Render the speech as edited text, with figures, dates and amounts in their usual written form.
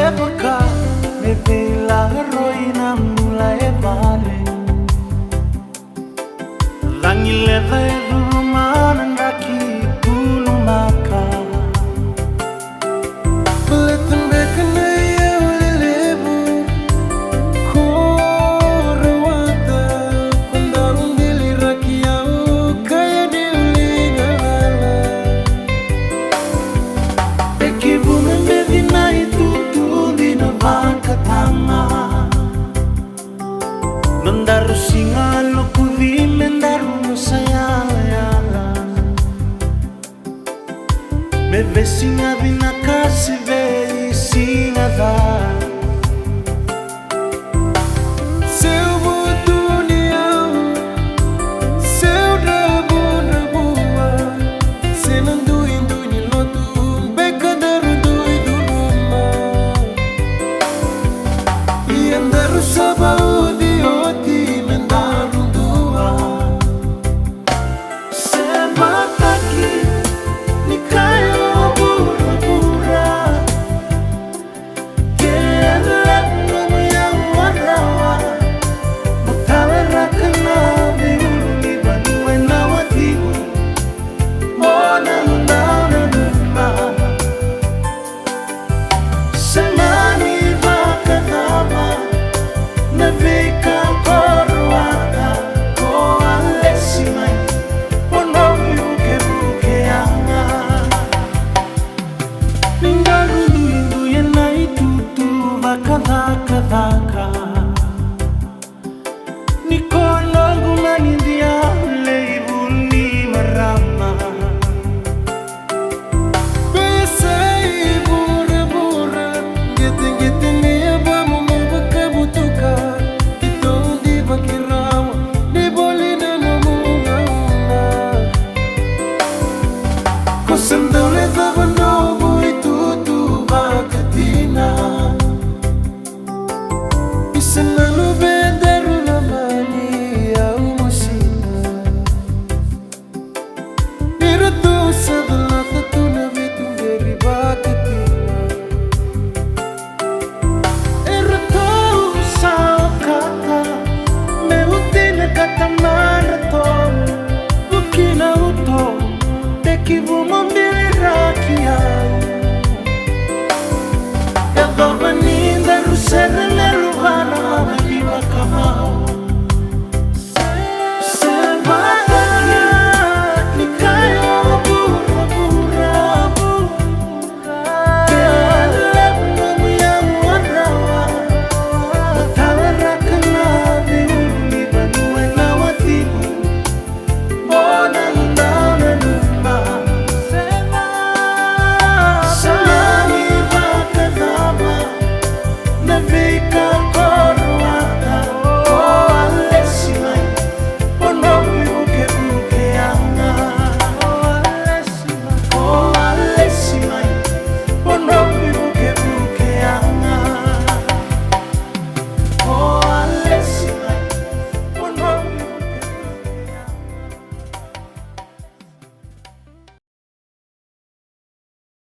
Época me vela roina mula e vale Dangi leva e rumana ndaki kulu maka Letembe kene ye ulelebu Kore wata Kundarun dili raki au Kaya di ulinga hala Ekibu membedi na itu Vakatama Mendaru singa lo kuvi mendaru sayala Me ve singa vina kasi ve singa va Seu dunia Seu rabua Senandu indu ni lotu Beka daru Mendaru sabaudi oti mendaru dua Semataki nikayo pura-pura Kealat namu yang warawa Mutawera kena biuli banue nawatibu Mona nuna nuna Semani vakatama Navika korwaka ko alesimai Pono yuke buke anga Ningaru duindu yena itutu vakadhaka dhaka Nikolo gumani dia leibu ni marama Besai bura-bura Gete-gete ni abamu mabakabutuka Sendole dava bui tutu vakatina Isanalu bendaru namani au musina Iratu sadala tatuna vitu veri vakatina Iratu sao kata me utine kata maraton Bukina uto Tekivu mambili raki au Yadova ninda rusere le luhana